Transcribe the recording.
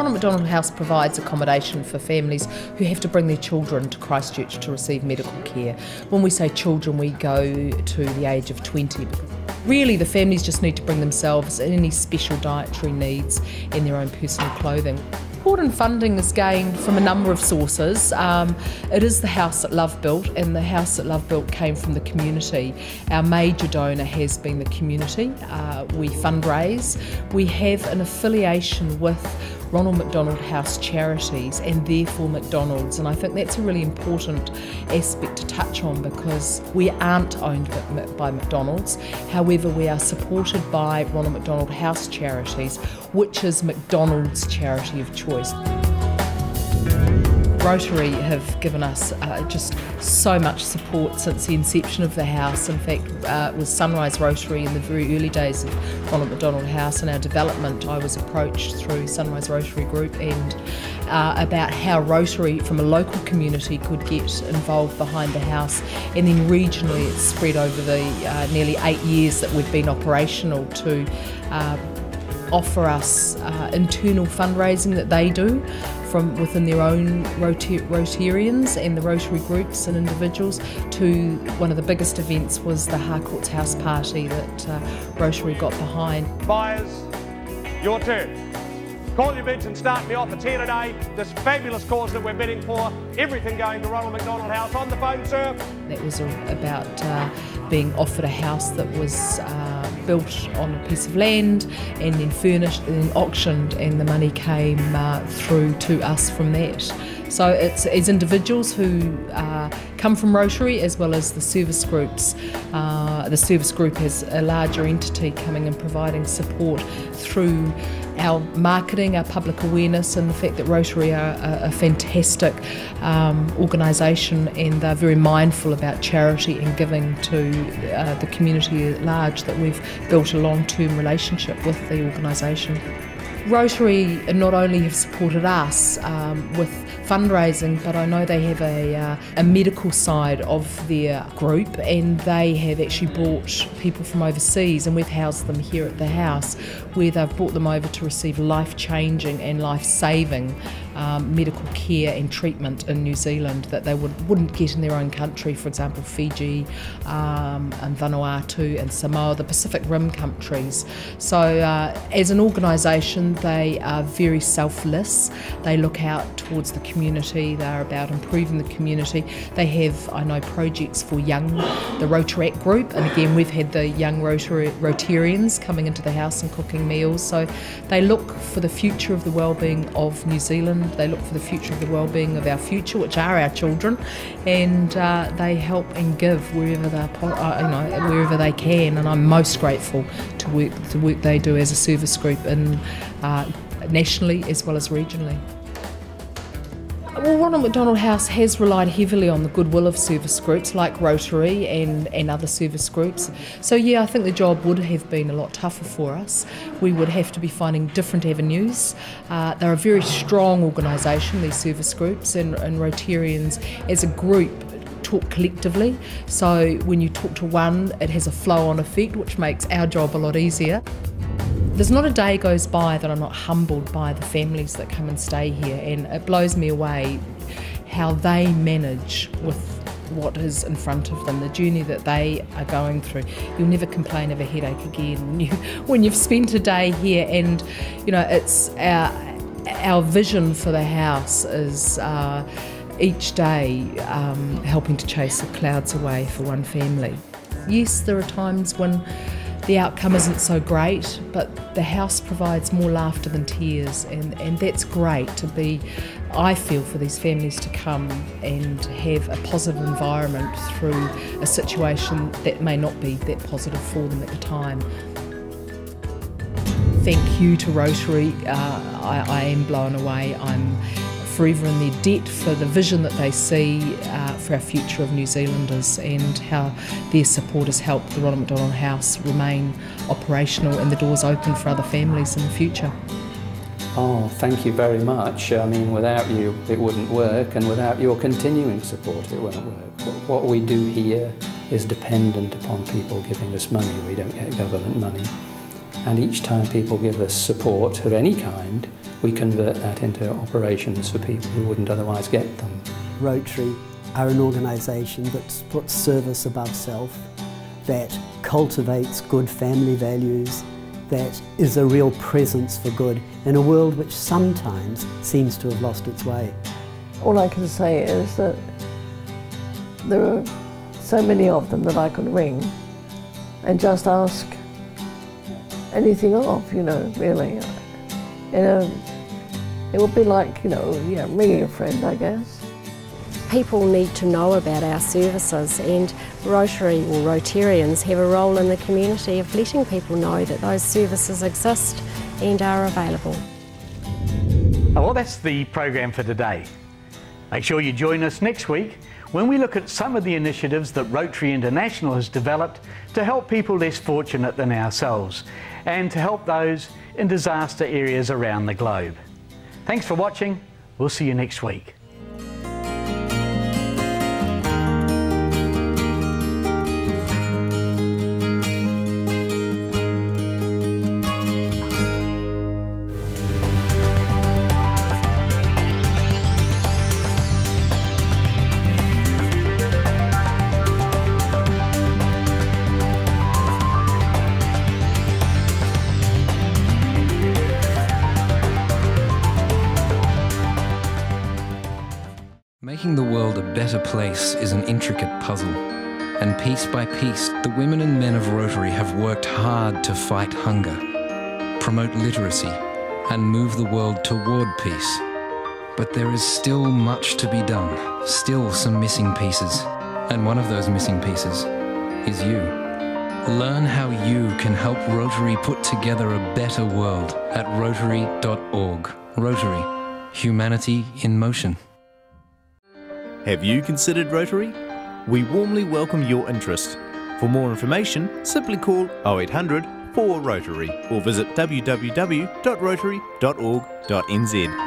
Ronald McDonald House provides accommodation for families who have to bring their children to Christchurch to receive medical care. When we say children, we go to the age of 20. Really, the families just need to bring themselves any special dietary needs in their own personal clothing. Support and funding is gained from a number of sources. It is the house that Love built, and the house that Love built came from the community. Our major donor has been the community. We fundraise. We have an affiliation with Ronald McDonald House Charities and therefore McDonald's, and I think that's a really important aspect to touch on because we aren't owned by McDonald's. However, we are supported by Ronald McDonald House Charities, which is McDonald's charity of choice. Rotary have given us just so much support since the inception of the house. In fact, it was Sunrise Rotary in the very early days of Ronald McDonald House and our development. I was approached through Sunrise Rotary Group and about how Rotary from a local community could get involved behind the house, and then regionally it's spread over the nearly 8 years that we've been operational to offer us internal fundraising that they do from within their own Rotarians and the Rotary groups and individuals, to one of the biggest events was the Harcourt's House Party that Rotary got behind. Buyers, your turn. Call your bids and start me off. It's here today, this fabulous cause that we're bidding for. Everything going to Ronald McDonald House. On the phone, sir. That was about being offered a house that was built on a piece of land and then furnished and then auctioned, and the money came through to us from that. So it's as individuals who come from Rotary as well as the service groups. The service group has a larger entity coming and providing support through our marketing, our public awareness, and the fact that Rotary are a fantastic organisation, and they're very mindful about charity and giving to the community at large, that we've built a long-term relationship with the organisation. Rotary not only have supported us with fundraising, but I know they have a medical side of their group, and they have actually brought people from overseas, and we've housed them here at the house, where they've brought them over to receive life-changing and life-saving medical care and treatment in New Zealand that they wouldn't get in their own country. For example, Fiji and Vanuatu and Samoa, the Pacific Rim countries. So as an organisation, they are very selfless. They look out towards the community. They're about improving the community. They have, I know, projects for the Rotaract group, and again we've had the young Rotarians coming into the house and cooking meals. So they look for the future of the well-being of New Zealand. They look for the future of the well-being of our future, which are our children, and they help and give wherever wherever they can. And I'm most grateful to the work they do as a service group, in nationally as well as regionally. Well, Ronald McDonald House has relied heavily on the goodwill of service groups like Rotary and other service groups. So yeah, I think the job would have been a lot tougher for us. We would have to be finding different avenues. They're a very strong organisation, these service groups, and Rotarians as a group talk collectively. So when you talk to one, it has a flow-on effect, which makes our job a lot easier. There's not a day goes by that I'm not humbled by the families that come and stay here, and it blows me away how they manage with what is in front of them, the journey that they are going through. You'll never complain of a headache again when you've spent a day here, and you know, it's our vision for the house is each day helping to chase the clouds away for one family. Yes, there are times when the outcome isn't so great, but the house provides more laughter than tears, and that's great to be, I feel, for these families to come and have a positive environment through a situation that may not be that positive for them at the time. Thank you to Rotary. I am blown away. I'm forever in their debt for the vision that they see for our future of New Zealanders, and how their support has helped the Ronald McDonald House remain operational and the doors open for other families in the future. Oh, thank you very much. I mean, without you it wouldn't work, and without your continuing support it won't work. What we do here is dependent upon people giving us money. We don't get government money. And each time people give us support of any kind, we convert that into operations for people who wouldn't otherwise get them. Rotary are an organisation that puts service above self, that cultivates good family values, that is a real presence for good in a world which sometimes seems to have lost its way. All I can say is that there are so many of them that I could ring and just ask anything of, you know, really. It would be like, you know, yeah, ringing a friend, I guess. People need to know about our services, and Rotary or Rotarians have a role in the community of letting people know that those services exist and are available. Well, that's the program for today. Make sure you join us next week when we look at some of the initiatives that Rotary International has developed to help people less fortunate than ourselves and to help those in disaster areas around the globe. Thanks for watching. We'll see you next week. Making the world a better place is an intricate puzzle, and piece by piece, the women and men of Rotary have worked hard to fight hunger, promote literacy, and move the world toward peace. But there is still much to be done, still some missing pieces, and one of those missing pieces is you. Learn how you can help Rotary put together a better world at rotary.org. Rotary, humanity in motion. Have you considered Rotary? We warmly welcome your interest. For more information, simply call 0800 4 Rotary or visit www.rotary.org.nz.